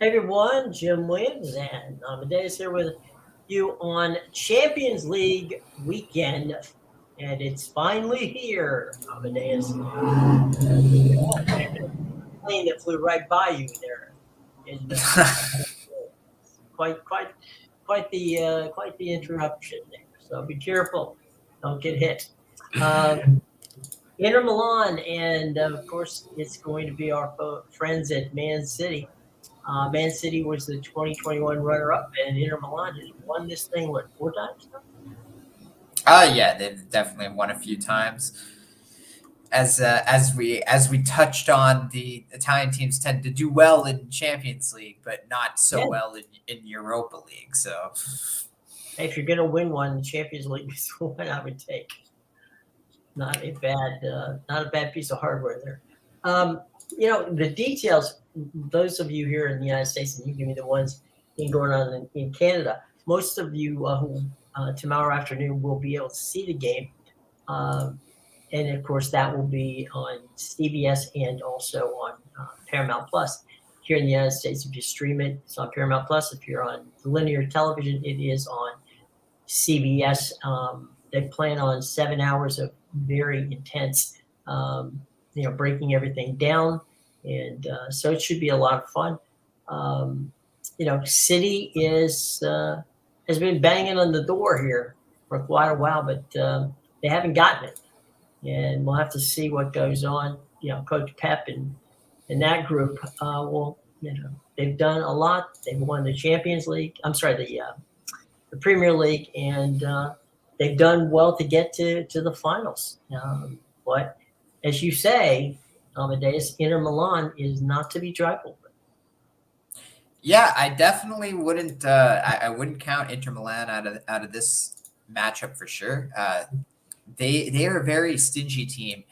Hey everyone, Jim Williams and Amadeus here with you on Champions League weekend, and it's finally here, Amadeus. Plane that flew right by you there, and quite, quite, quite the interruption there. So be careful, don't get hit. Um, Inter Milan, and of course, it's going to be our friends at Man City. Man City was the 2021 runner-up, and Inter Milan has won this thing what 4 times now. Yeah, they've definitely won a few times. As we touched on, the Italian teams tend to do well in Champions League, but not so Yeah, well in Europa League. So hey, if you're going to win one, the Champions League is the one I would take. Not a bad piece of hardware there. The details. Those of you here in the United States, and you give me the ones going on in Canada. Most of you who tomorrow afternoon will be able to see the game. Um, and of course that will be on CBS and also on Paramount Plus. Here in the United States, if you stream it, it's on Paramount Plus. If you're on linear television, it is on CBS. They plan on 7 hours of very intense, breaking everything down, and so it should be a lot of fun. Um, City has been banging on the door here for quite a while, but they haven't gotten it, and we'll have to see what goes on. Coach Pep and that group they've done a lot. They've won the Champions League. I'm sorry, the Premier League, and they've done well to get to the finals. But as you say, Amadeus, Inter Milan is not to be trifled with. yeah, I definitely wouldn't. I wouldn't count Inter Milan out of this matchup for sure. They are a very stingy team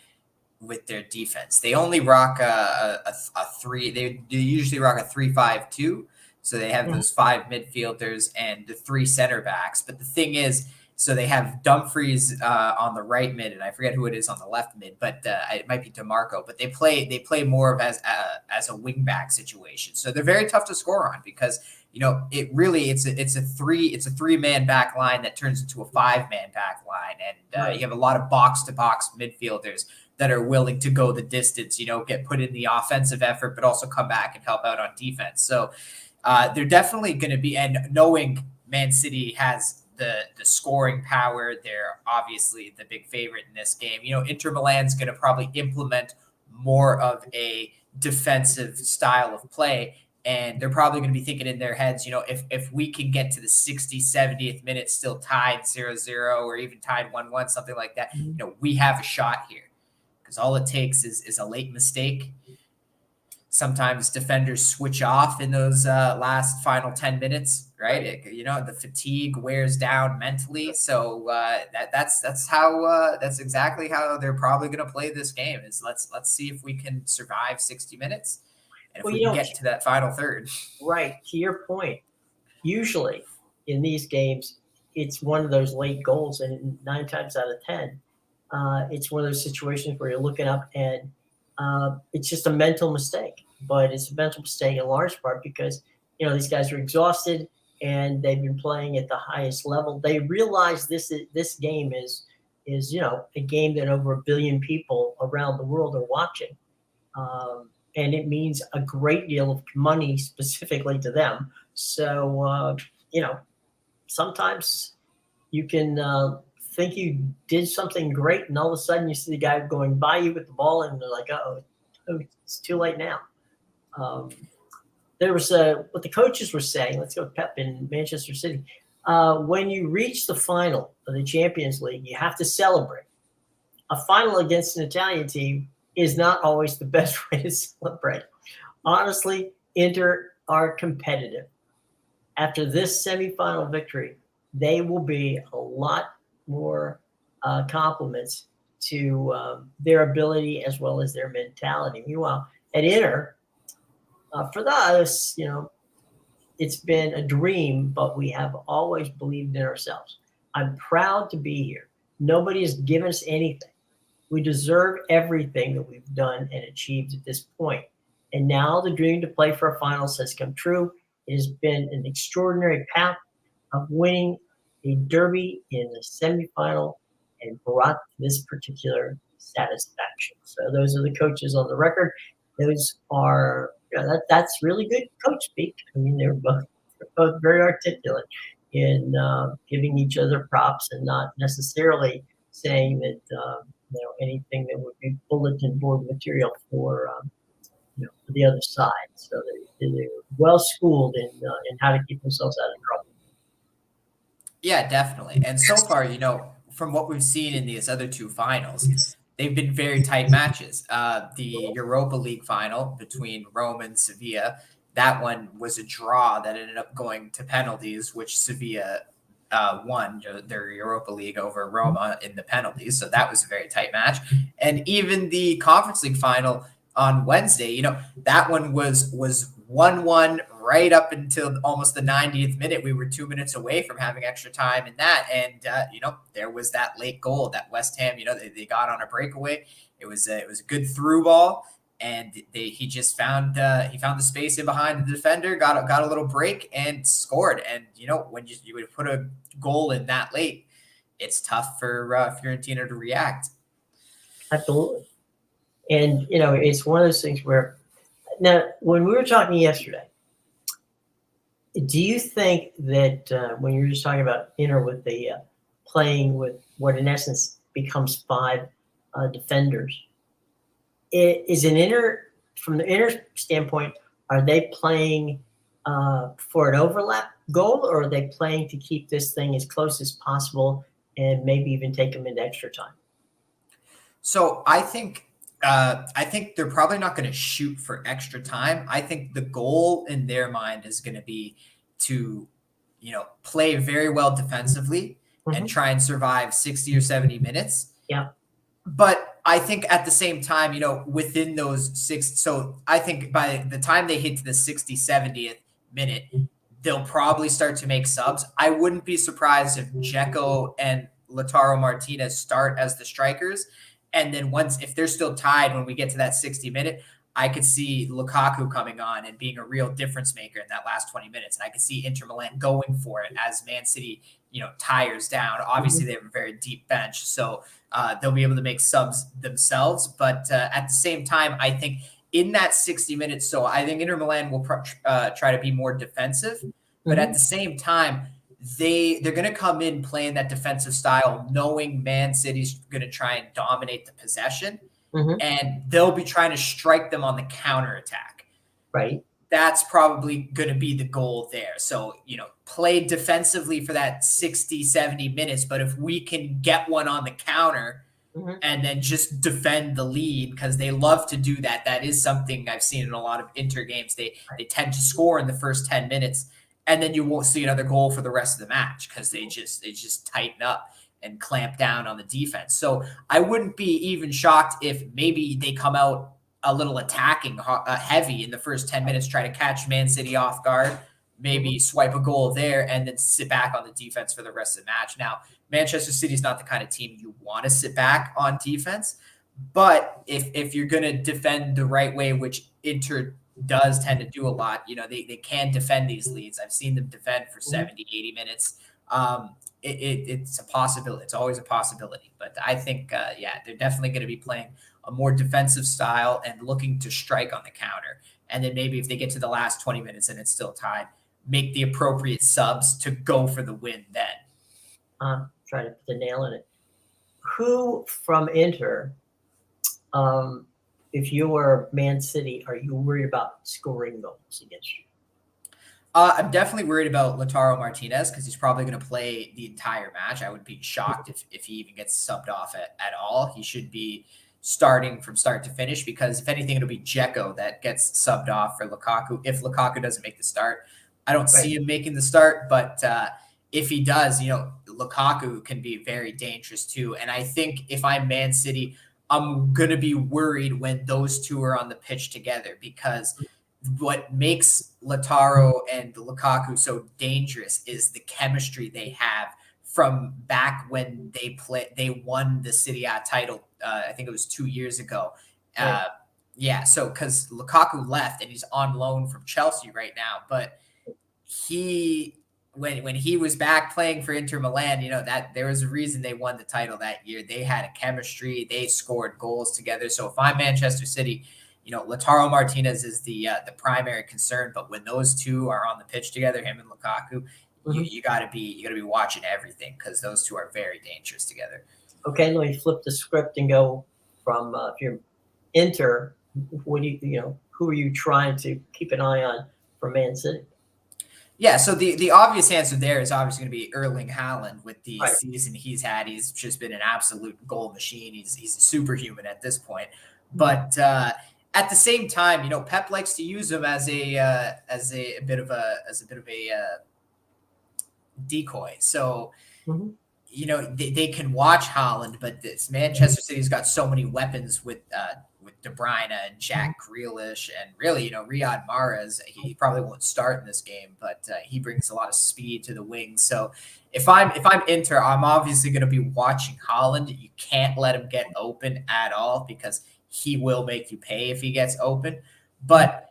with their defense. They only rock a three. They usually rock a 3-5-2. So they have Mhm. those five midfielders and the three center backs. But the thing is, so they have Dumfries on the right mid, and I forget who it is on the left mid, but it might be Demarco. But they play more of as a wing back situation. So they're very tough to score on because it really it's a 3-man back line that turns into a 5-man back line, and Right. you have a lot of box to box midfielders that are willing to go the distance, get put in the offensive effort, but also come back and help out on defense. So they're definitely going to be, and knowing Man City has the scoring power, they're obviously the big favorite in this game. Inter Milan's going to probably implement more of a defensive style of play. And they're probably going to be thinking in their heads, if we can get to the 60th, 70th minute still tied 0-0 or even tied 1-1, something like that, Mhm. we have a shot here because all it takes is a late mistake. Sometimes defenders switch off in those last final 10 minutes, right? The fatigue wears down mentally. So that's exactly how they're probably going to play this game. Is let's see if we can survive 60 minutes, and if Well, we can get to that final third. right to your point. Usually in these games, it's one of those late goals, and 9 times out of 10, it's one of those situations where you're looking up and it's just a mental mistake. But it's a mental mistake in large part because these guys are exhausted and they've been playing at the highest level. They realize this game is a game that over 1 billion people around the world are watching. And it means a great deal of money specifically to them. So, sometimes you can think you did something great, and all of a sudden you see the guy going by you with the ball, and they're like, oh, it's too late now. Um, there was what the coaches were saying. Let's go with Pep in Manchester City. When you reach the final of the Champions League, you have to celebrate. A final against an Italian team is not always the best way to celebrate. Honestly, Inter are competitive. After this semifinal victory, they will be a lot more compliments to their ability as well as their mentality. Meanwhile, at Inter, for us, it's been a dream, but we have always believed in ourselves. I'm proud to be here. Nobody has given us anything. We deserve everything that we've done and achieved at this point. And now the dream to play for a finals has come true. It has been an extraordinary path of winning a derby in the semifinal and brought this particular satisfaction. So those are the coaches on the record. Those are that's really good coach speak. I mean, they're both very articulate in giving each other props and not necessarily saying that anything that would be bulletin board material for for the other side. So they're well schooled in how to keep themselves out of trouble. Yeah, definitely. And so far, from what we've seen in these other two finals, they've been very tight matches. The Europa League final between Rome and Sevilla, that one was a draw that ended up going to penalties, which Sevilla won their Europa League over Roma in the penalties. So that was a very tight match. And even the Conference League final on Wednesday, that one was 1-1 right up until almost the 90th minute. We were 2 minutes away from having extra time in that. And, there was that late goal that West Ham, they got on a breakaway. It was a good through ball. And he just found the space in behind the defender, got a little break and scored. And, when you would put a goal in that late, it's tough for Fiorentina to react. Absolutely. And, it's one of those things where now when we were talking yesterday, do you think that when you're just talking about Inter with the playing with what in essence becomes 5 defenders, is an Inter from the Inter standpoint, are they playing for an overlap goal, or are they playing to keep this thing as close as possible and maybe even take them into extra time? So I think they're probably not going to shoot for extra time. I think the goal in their mind is going to be to, play very well defensively and try and survive 60 or 70 minutes. Yeah. But I think at the same time, within those 6, so I think by the time they hit to the 60, 70th minute, they'll probably start to make subs. I wouldn't be surprised if Dzeko and Lautaro Martinez start as the strikers. And then if they're still tied when we get to that 60-minute, I could see Lukaku coming on and being a real difference maker in that last 20 minutes. And I could see Inter Milan going for it as Man City, tires down. Obviously, they have a very deep bench, so they'll be able to make subs themselves. But at the same time, I think in that 60 minutes, so I think Inter Milan will try to be more defensive. But at the same time, they're going to come in playing that defensive style, knowing Man City's going to try and dominate the possession, and they'll be trying to strike them on the counterattack. Right. That's probably going to be the goal there. So, play defensively for that 60, 70 minutes, but if we can get one on the counter and then just defend the lead, because they love to do that. That is something I've seen in a lot of Inter games. They tend to score in the first 10 minutes, and then you won't see another goal for the rest of the match because they just tighten up and clamp down on the defense. So I wouldn't be even shocked if maybe they come out a little attacking heavy in the first 10 minutes, try to catch Man City off guard, maybe swipe a goal there, and then sit back on the defense for the rest of the match. Now, Manchester City is not the kind of team you want to sit back on defense, but if you're going to defend the right way, which Inter does tend to do a lot, they can defend these leads. I've seen them defend for 70, 80 minutes. It's a possibility. It's always a possibility. But I think, they're definitely going to be playing a more defensive style and looking to strike on the counter. And then maybe if they get to the last 20 minutes and it's still tied, make the appropriate subs to go for the win then. Try to put the nail in it. Who from Inter, if you were Man City, are you worried about scoring goals against you? I'm definitely worried about Lautaro Martinez because he's probably going to play the entire match. I would be shocked if he even gets subbed off at all. He should be starting from start to finish because if anything, it'll be Dzeko that gets subbed off for Lukaku. If Lukaku doesn't make the start, I don't see him making the start, but if he does, Lukaku can be very dangerous too. And I think if I'm Man City, I'm going to be worried when those two are on the pitch together because what makes Lautaro and Lukaku so dangerous is the chemistry they have from back when they won the Serie A title. I think it was 2 years ago. Yeah, so because Lukaku left and he's on loan from Chelsea right now, but he when he was back playing for Inter Milan, that there was a reason they won the title that year. They had a chemistry, they scored goals together. So if I'm Manchester City, Lautaro Martinez is the primary concern, but when those two are on the pitch together, him and Lukaku, you gotta be watching everything because those two are very dangerous together. Okay, let me flip the script and go from if you're Inter, what do who are you trying to keep an eye on for Man City? Yeah, so the obvious answer there is obviously going to be Erling Haaland with the Right. season he's had. He's just been an absolute goal machine. He's a superhuman at this point. But at the same time, Pep likes to use him as a bit of a decoy. So they can watch Haaland, but this Manchester City's got so many weapons with De Bruyne and Jack Grealish and really, Riyad Mahrez. He probably won't start in this game, but he brings a lot of speed to the wings. So if I'm Inter, I'm obviously going to be watching Haaland. You can't let him get open at all because he will make you pay if he gets open. But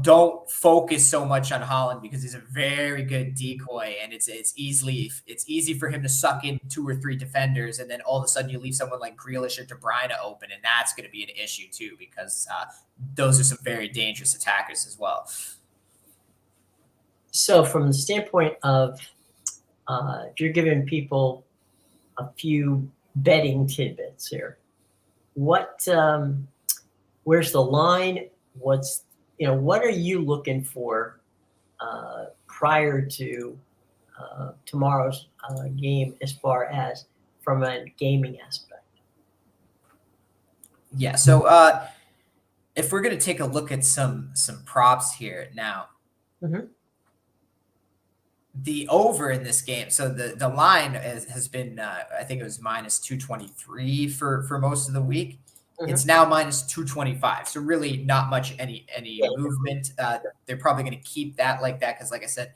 don't focus so much on Haaland because he's a very good decoy, and it's easy for him to suck in 2 or 3 defenders, and then all of a sudden you leave someone like Grealish or De Bruyne open, and that's going to be an issue too because those are some very dangerous attackers as well. So, from the standpoint of if you're giving people a few betting tidbits here, what where's the line? What are you looking for prior to tomorrow's game as far as from a gaming aspect? Yeah, so if we're going to take a look at some props here now, the over in this game, so the line has been, I think it was minus 223 for most of the week. It's now minus 225. So really not much any movement. They're probably going to keep that like that because, like I said,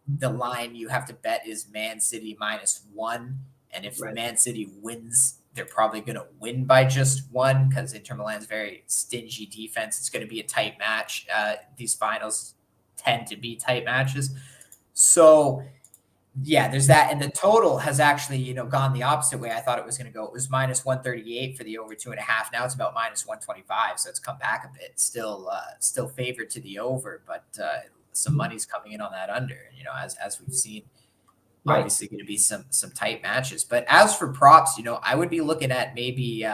the line you have to bet is Man City -1. And if Man City wins, they're probably going to win by just 1 because Inter Milan's very stingy defense. It's going to be a tight match. These finals tend to be tight matches. So yeah, there's that. And the total has actually, gone the opposite way I thought it was going to go. It was minus 138 for the over 2.5. Now it's about minus 125. So it's come back a bit. Still favored to the over, but some money's coming in on that under, as we've seen. Obviously going to be some tight matches. But as for props, I would be looking at maybe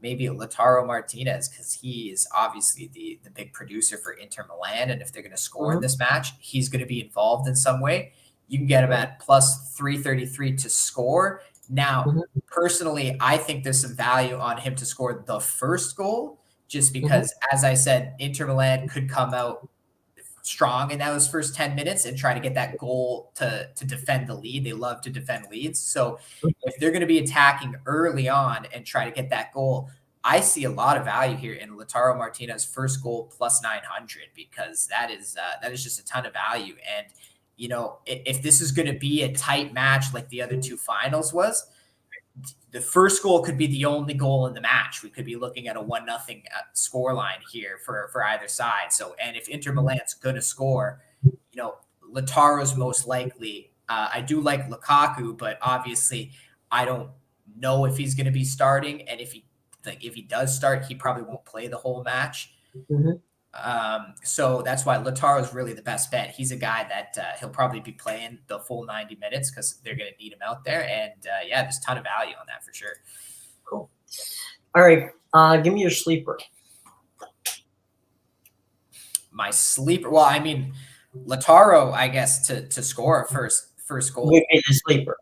Lautaro Martinez because he is obviously the big producer for Inter Milan. And if they're going to score in this match, he's going to be involved in some way. You can get him at plus 333 to score. Now, personally, I think there's some value on him to score the first goal just because, as I said, Inter Milan could come out strong in those first 10 minutes and try to get that goal to defend the lead. They love to defend leads. So if they're going to be attacking early on and try to get that goal, I see a lot of value here in Lautaro Martinez's first goal plus 900 because that is just a ton of value. And if this is going to be a tight match like the other 2 finals was, the first goal could be the only goal in the match. We could be looking at a 1-0 score line here for either side. So, and if Inter Milan's going to score, Lautaro's most likely. I do like Lukaku, but obviously I don't know if he's going to be starting. And if he does start, he probably won't play the whole match. So that's why Lautaro is really the best bet. He's a guy that he'll probably be playing the full 90 minutes because they're going to need him out there. And there's a ton of value on that for sure. Cool. All right. Give me your sleeper. My sleeper. Well, I mean, Lautaro, I guess, to score a first goal. Would be the sleeper.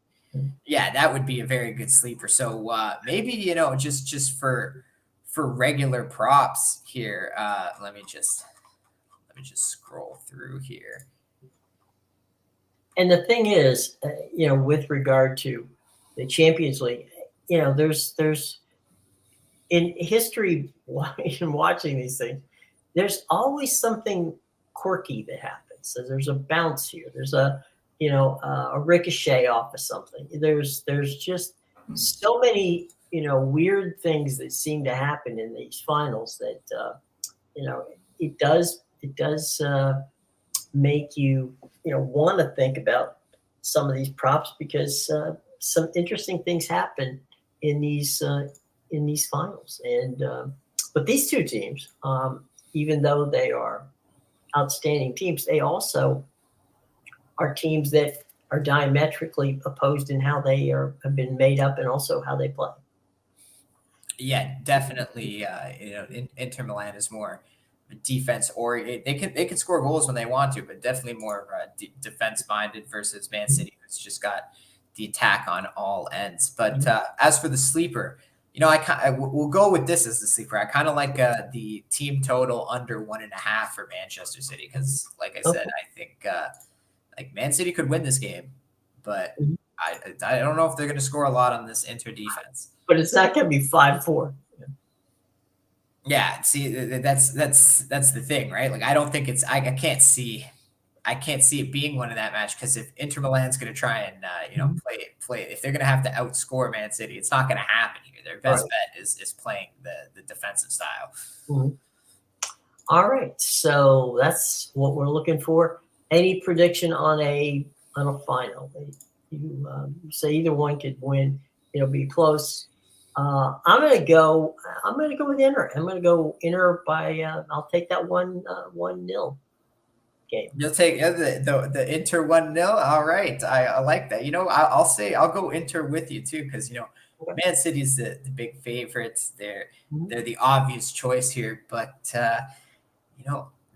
Yeah, that would be a very good sleeper. So maybe, just for regular props here, let me just scroll through here. And the thing is, with regard to the Champions League, there's in history, in watching these things, there's always something quirky that happens. So there's a bounce here. There's a ricochet off of something. There's just so many weird things that seem to happen in these finals that it does make you want to think about some of these props because some interesting things happen in these finals. And but these two teams, even though they are outstanding teams, they also are teams that are diametrically opposed in how they have been made up and also how they play. Yeah, definitely. Inter Milan is more defense or they can score goals when they want to, but definitely more defense minded versus Man City, who's just got the attack on all ends. But as for the sleeper, we'll go with this as the sleeper. I kind of like the team total under 1.5 for Manchester City because, like I said, I think like Man City could win this game, but I don't know if they're going to score a lot on this Inter defense. But it's not going to be 5-4. Yeah, see, that's the thing, right? Like, I don't think it's I can't see it being one in that match because if Inter Milan's going to try and play if they're going to have to outscore Man City, it's not going to happen here. Their best bet is playing the defensive style. Mm-hmm. All right, so that's what we're looking for. Any prediction on a final? You say either one could win. It'll be close. I'm gonna go with Inter. I'm gonna go Inter by. I'll take that 1-0 game. You'll take the Inter 1-0. All right, I like that. I'll go Inter with you too because Man City's the big favorites. They're the obvious choice here, but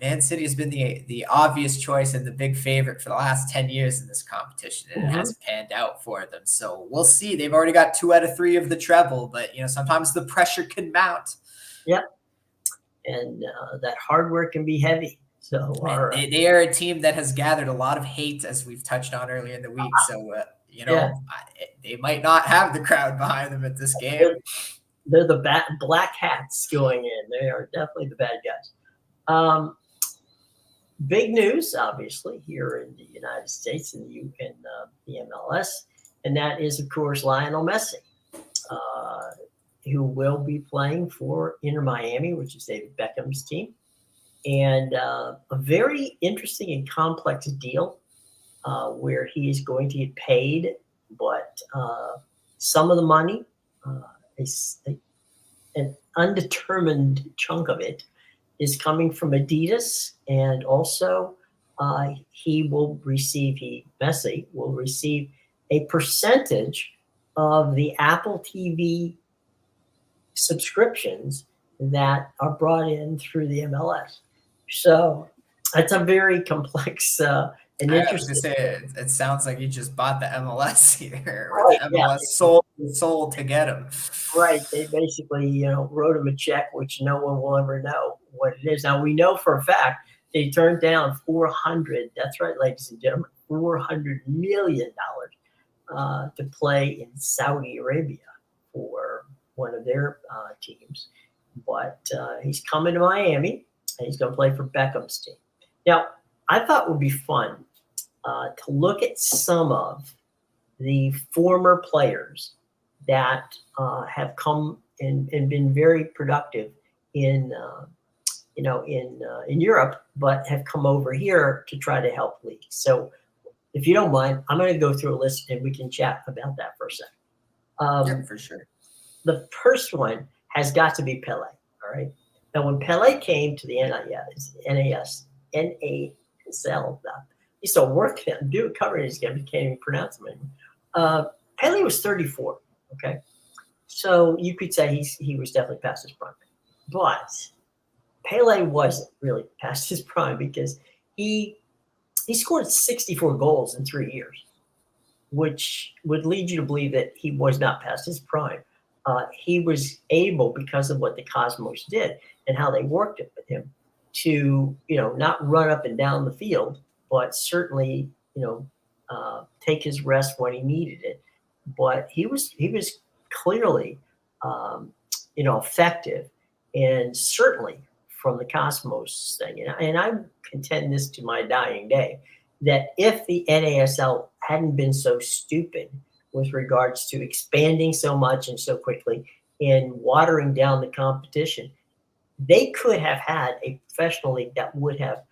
Man City has been the obvious choice and the big favorite for the last 10 years in this competition, and it hasn't panned out for them. So we'll see. They've already got 2 out of 3 of the treble, but sometimes the pressure can mount. Yep, and that hard work can be heavy. So they are a team that has gathered a lot of hate, as we've touched on earlier in the week. So they might not have the crowd behind them at this game. They're the black hats going in. They are definitely the bad guys. Big news, obviously, here in the United States and the MLS, and that is, of course, Lionel Messi, who will be playing for Inter Miami, which is David Beckham's team, and a very interesting and complex deal where he is going to get paid, but some of the money, an undetermined chunk of it, is coming from Adidas, and also Messi will receive a percentage of the Apple TV subscriptions that are brought in through the MLS. So that's a very complex and interesting. It sounds like you just bought the MLS here, or the MLS sold to get him. Right. They basically, wrote him a check, which no one will ever know what it is. Now, we know for a fact they turned down that's right, ladies and gentlemen, $400 million to play in Saudi Arabia for one of their teams. But he's coming to Miami, and he's going to play for Beckham's team. Now, I thought it would be fun to look at some of the former players that have come and been very productive in Europe, but have come over here to try to help leagues. So, if you don't mind, I'm going to go through a list and we can chat about that for a second. Yeah, for sure. The first one has got to be Pele. All right. Now, when Pele came to the NASL, he started working on covering his game. He can't even pronounce them anymore. Pele was 34. Okay, so you could say he was definitely past his prime, but Pele wasn't really past his prime because he scored 64 goals in 3 years, which would lead you to believe that he was not past his prime. He was able, because of what the Cosmos did and how they worked it with him, to not run up and down the field, but certainly take his rest when he needed it. But he was clearly effective, and certainly from the Cosmos thing. And I contend this to my dying day, that if the NASL hadn't been so stupid with regards to expanding so much and so quickly and watering down the competition, they could have had a professional league that would have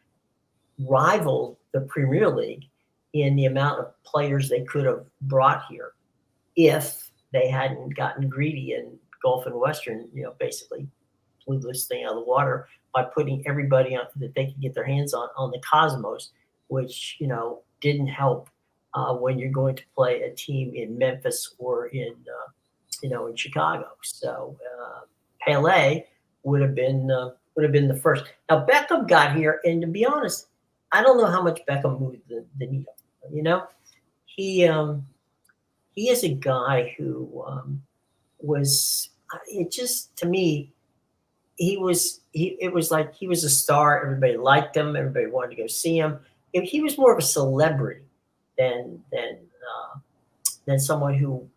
rivaled the Premier League in the amount of players they could have brought here if they hadn't gotten greedy and Gulf and Western, basically blew this thing out of the water by putting everybody on that they could get their hands on the Cosmos, which, didn't help when you're going to play a team in Memphis or in Chicago. So Pele would have been the first. Now Beckham got here, and to be honest, I don't know how much Beckham moved the needle. He is a guy who was. It just, to me, it was like he was a star. Everybody liked him. Everybody wanted to go see him. He was more of a celebrity than someone who,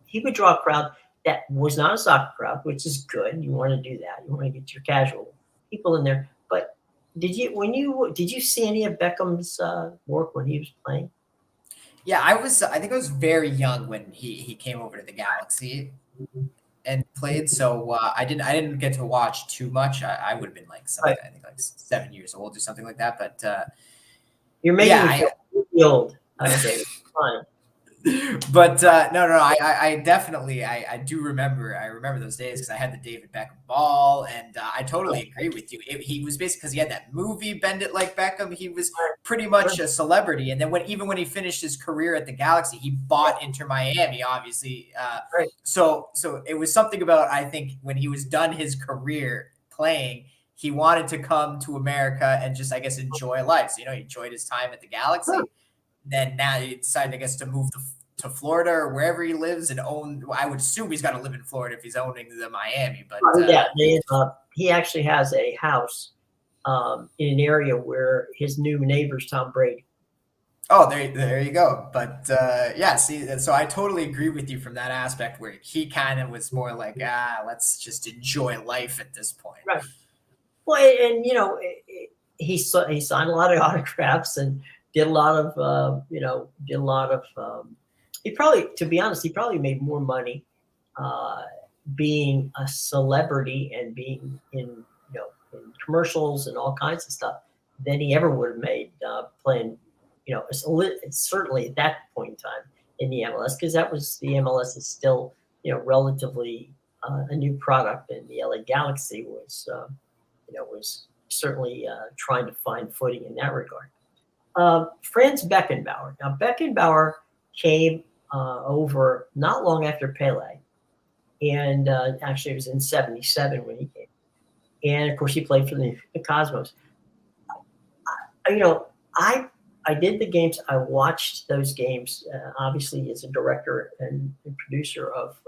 he would draw a crowd that was not a soccer crowd, which is good. You want to do that. You want to get your casual people in there. But did you see any of Beckham's work when he was playing? Yeah, I think I was very young when he came over to the Galaxy and played. So I didn't get to watch too much. I would have been like something, I think like 7 years old or something like that. But you're making me feel really old. Okay, fine. But no, I definitely I do remember. I remember those days because I had the David Beckham ball, and I totally agree with you. He was basically, because he had that movie Bend It Like Beckham. He was pretty much a celebrity, and then when he finished his career at the Galaxy, he bought Inter Miami, obviously. So it was something about, I think, when he was done his career playing, he wanted to come to America and just, I guess, enjoy life. So, he enjoyed his time at the Galaxy. Then now he decided, I guess, to move to Florida or wherever he lives and own. I would assume he's got to live in Florida if he's owning the Miami. But he actually has a house in an area where his new neighbor's Tom Brady. Oh, there you go. But yeah, see, so I totally agree with you from that aspect where he kind of was more like, let's just enjoy life at this point. Right. Well, and he signed a lot of autographs and did a lot of, he probably, to be honest, he probably made more money being a celebrity and being in commercials and all kinds of stuff than he ever would have made playing, certainly at that point in time in the MLS, because the MLS is still, relatively a new product, and the LA Galaxy was certainly trying to find footing in that regard. Franz Beckenbauer. Now, Beckenbauer came over not long after Pele, and actually it was in '77 when he came. And of course, he played for the Cosmos. I did the games. I watched those games. Obviously, as a director and producer of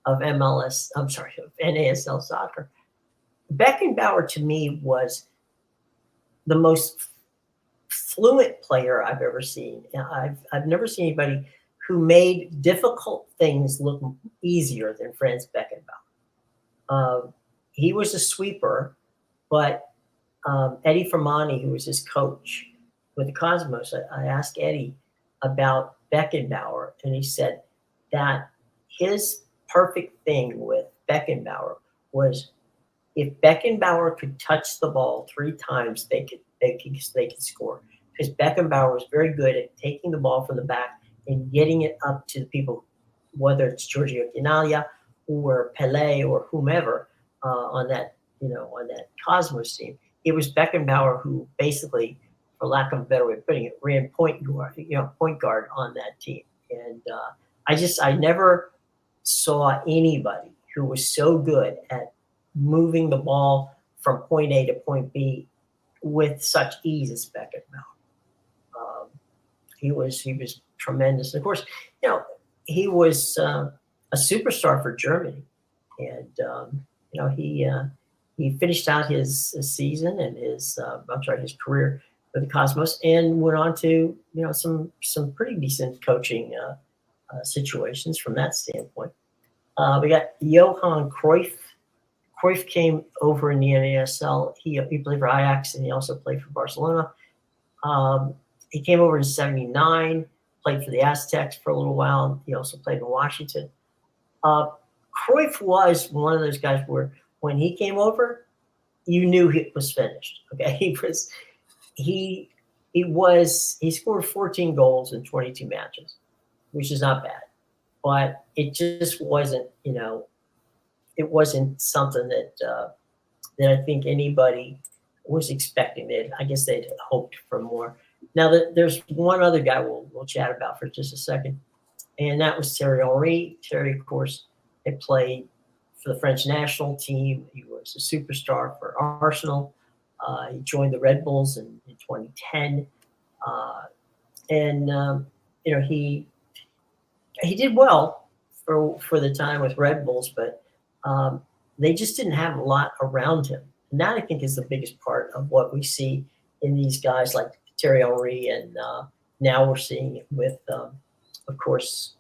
MLS. I'm sorry, of NASL soccer. Beckenbauer to me was the most fluent player I've ever seen. I've never seen anybody who made difficult things look easier than Franz Beckenbauer. He was a sweeper, but Eddie Firmani, who was his coach with the Cosmos, I asked Eddie about Beckenbauer, and he said that his perfect thing with Beckenbauer was if Beckenbauer could touch the ball 3 times, they could score. Because Beckenbauer was very good at taking the ball from the back and getting it up to the people, whether it's Giorgio Chinaglia or Pele or whomever on that Cosmos team. It was Beckenbauer who basically, for lack of a better way of putting it, ran point guard on that team. And I never saw anybody who was so good at moving the ball from point A to point B with such ease as Beckenbauer. He was tremendous. And of course, he was a superstar for Germany, and he finished out his season and his career with the Cosmos, and went on to some pretty decent coaching situations from that standpoint. We got Johan Cruyff. Cruyff came over in the NASL. He played for Ajax, and he also played for Barcelona. He came over in '79, played for the Aztecs for a little while. He also played in Washington. Cruyff was one of those guys where when he came over, you knew he was finished. Okay, he scored 14 goals in 22 matches, which is not bad, but it just wasn't, it wasn't something that I think anybody was expecting. I guess they'd hoped for more. Now, there's one other guy we'll chat about for just a second, and that was Thierry Henry. Thierry, of course, had played for the French national team. He was a superstar for Arsenal. He joined the Red Bulls in 2010, and he did well for the time with Red Bulls, but they just didn't have a lot around him. And that, I think, is the biggest part of what we see in these guys like Thierry Henry, and now we're seeing it with, of course,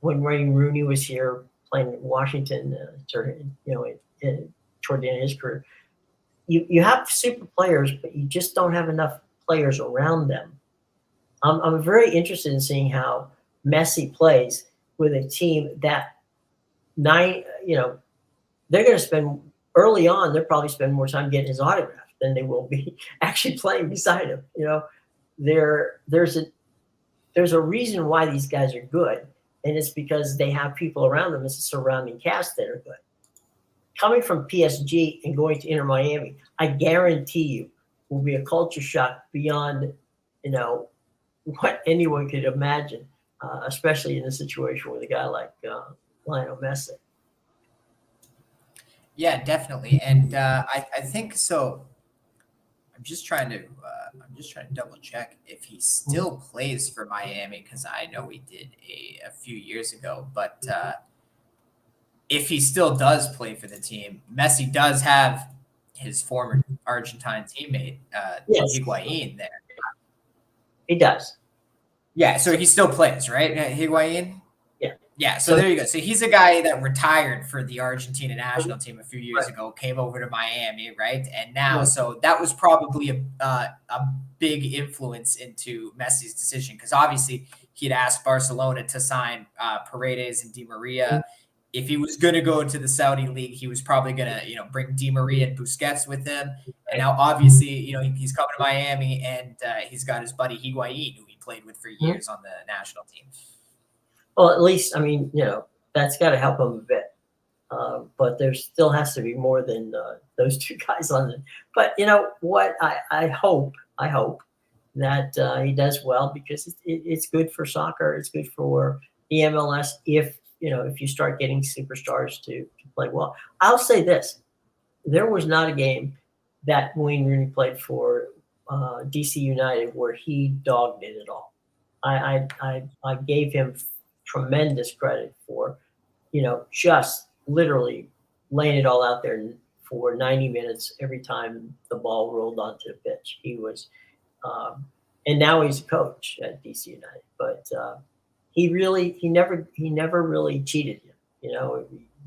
when Wayne Rooney was here playing in Washington, toward the end of his career. You have super players, but you just don't have enough players around them. I'm very interested in seeing how Messi plays with a team that they're going to spend early on. They'll probably spend more time getting his autograph than they will be actually playing beside him. There's a reason why these guys are good, and it's because they have people around them. It's a surrounding cast that are good. Coming from PSG and going to Inter Miami, I guarantee you will be a culture shock beyond, what anyone could imagine, especially in a situation with a guy like Lionel Messi. Yeah, definitely, and I think so. I'm just trying to double check if he still plays for Miami, because I know he did a few years ago. But if he still does play for the team, Messi does have his former Argentine teammate Yes. Higuain there. He does. Yeah, so he still plays, right? Higuain? Yeah. Yeah, so there you go. So he's a guy that retired for the Argentina national team a few years ago, came over to Miami, right? And now, so that was probably a big influence into Messi's decision, because obviously he'd asked Barcelona to sign Paredes and Di Maria. If he was going to go to the Saudi league, he was probably going to, bring Di Maria and Busquets with him. And now, obviously, he's coming to Miami, and he's got his buddy Higuain, who he played with for years on the national team. Well, at least, that's got to help him a bit. But there still has to be more than those two guys on it. But you know what? I hope that he does well, because it's good for soccer. It's good for the MLS if you start getting superstars to play well. I'll say this: there was not a game that Wayne Rooney played for DC United where he dogged it at all. I gave him tremendous credit for, just literally laying it all out there for 90 minutes every time the ball rolled onto the pitch. He was, and now he's a coach at DC United, but he never really cheated you. You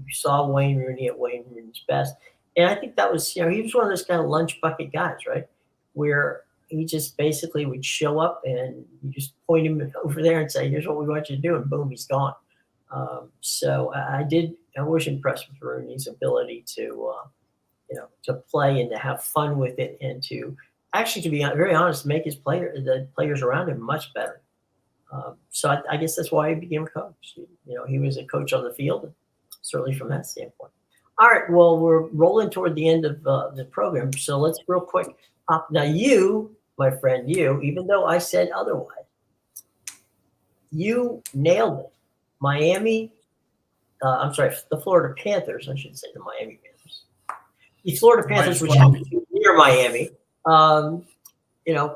saw Wayne Rooney at Wayne Rooney's best, and I think that was, he was one of those kind of lunch bucket guys, right, where he just basically would show up and you just point him over there and say, "Here's what we want you to do," and boom, he's gone. So I was impressed with Rooney's ability to play and to have fun with it, and to actually, to be very honest, make the players around him much better. So I guess that's why he became a coach. He was a coach on the field, certainly from that standpoint. All right, well, we're rolling toward the end of the program, so let's real quick. Now you, my friend, even though I said otherwise, you nailed it. Miami, the Florida Panthers, I should say, the Miami Panthers. The Florida Panthers, which happen to be near Miami,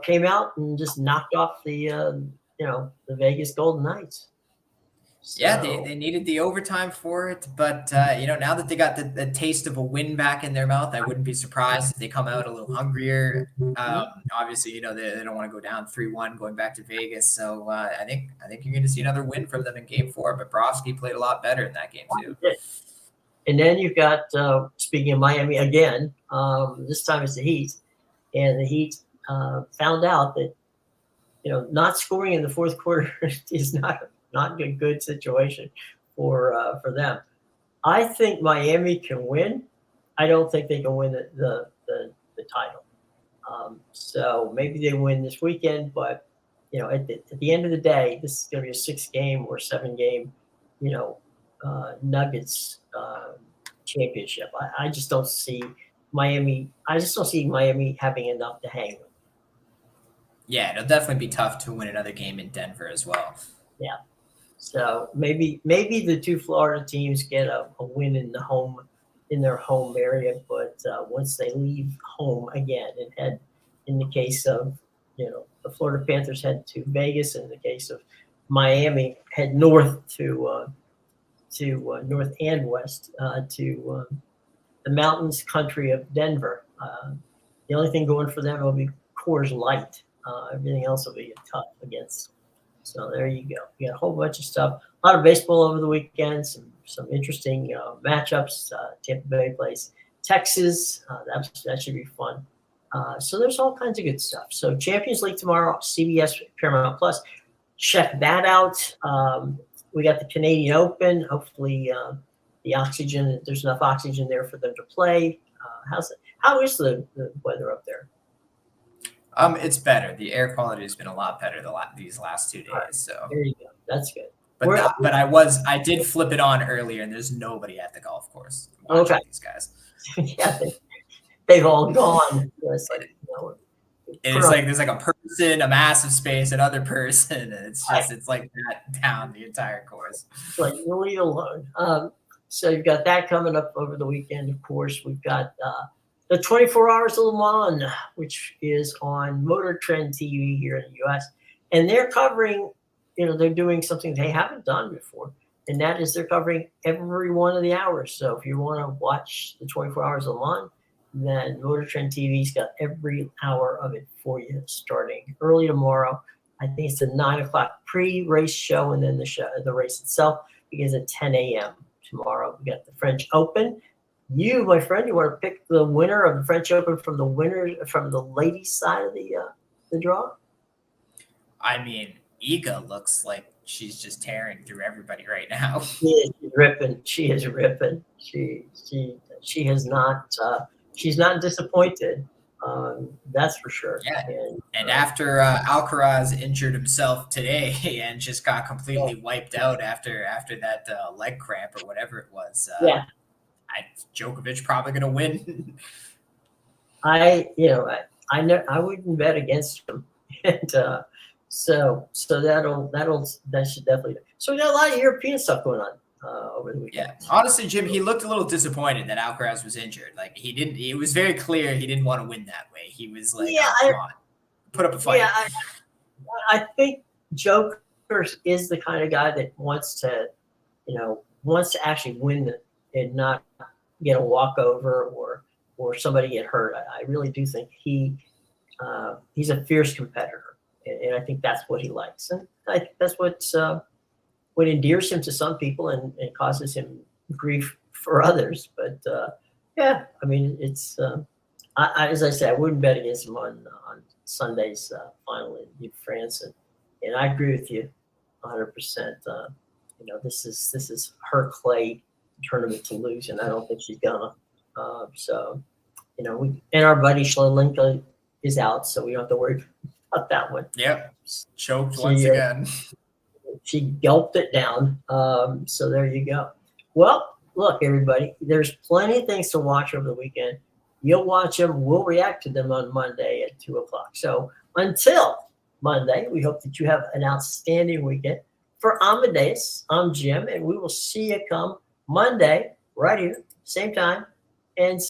came out and just knocked off the Vegas Golden Knights. So, yeah, they needed the overtime for it, but now that they got the taste of a win back in their mouth, I wouldn't be surprised if they come out a little hungrier. Obviously, they don't want to go down 3-1 going back to Vegas, so I think you're going to see another win from them in Game 4. But Bobrovsky played a lot better in that game too. And then you've got, speaking of Miami again, this time it's the Heat, and the Heat found out that not scoring in the fourth quarter is not a good situation for them. I think Miami can win, I don't think they can win the title. So maybe they win this weekend, but at the end of the day, this is going to be a 6-game or 7-game, Nuggets championship. I just don't see Miami. I just don't see Miami having enough to hang with. Yeah, it'll definitely be tough to win another game in Denver as well. Yeah. So maybe the two Florida teams get a win in their home area, but once they leave home again and head, in the case of the Florida Panthers, head to Vegas, in the case of Miami, head north to north and west to the mountains country of Denver. The only thing going for them will be Coors Light. Everything else will be tough against. So there you go. You got a whole bunch of stuff. A lot of baseball over the weekend. Some interesting matchups. Tampa Bay plays Texas. That should be fun. So there's all kinds of good stuff. So Champions League tomorrow, CBS Paramount Plus. Check that out. We got the Canadian Open. Hopefully there's enough oxygen there for them to play. How is the weather up there? It's better. The air quality has been a lot better these last 2 days. So there you go. That's good. But I did flip it on earlier, and there's nobody at the golf course watching these guys. Yeah, they've all gone. It's like, it's like there's like a person, a massive space, another person, and it's like that down the entire course. It's like you leave alone. So you've got that coming up over the weekend. Of course, we've got the 24 Hours of Le Mans, which is on Motor Trend TV here in the U.S. And they're covering, they're doing something they haven't done before, and that is they're covering every one of the hours. So if you want to watch the 24 Hours of Le Mans, then Motor Trend TV's got every hour of it for you, starting early tomorrow. I think it's a 9 o'clock pre-race show, and then the race itself begins at 10 a.m. tomorrow. We got the French Open. You, my friend, you want to pick the winner of the French Open from the ladies' side of the draw? I mean, Iga looks like she's just tearing through everybody right now. She is ripping. She is ripping. She has not. She's not disappointed. That's for sure. Yeah. And after Alcaraz injured himself today and just got completely wiped out after that leg cramp or whatever it was. Djokovic probably going to win. I wouldn't bet against him, and so that should definitely. So we got a lot of European stuff going on over the weekend. Yeah, honestly, Jim, he looked a little disappointed that Alcaraz was injured. Like it was very clear he didn't want to win that way. He was like, come on, put up a fight. Yeah, I think Joker is the kind of guy that wants to actually win and not get a walkover or somebody get hurt. I really do think he's a fierce competitor, and I think that's what he likes, and I think that's what endears him to some people and causes him grief for others. But I mean, it's as I say, I wouldn't bet against him on Sunday's final in France, and I agree with you 100%. This is her clay tournament to lose, and I don't think she's gonna. And our buddy Shlelinka is out, so we don't have to worry about that one. Yep, choked once again. She gulped it down. So there you go. Well, look, everybody, there's plenty of things to watch over the weekend. You'll watch them. We'll react to them on Monday at 2 o'clock. So until Monday, we hope that you have an outstanding weekend. For Amadeus, I'm Jim, and we will see you come Monday right here, same time, and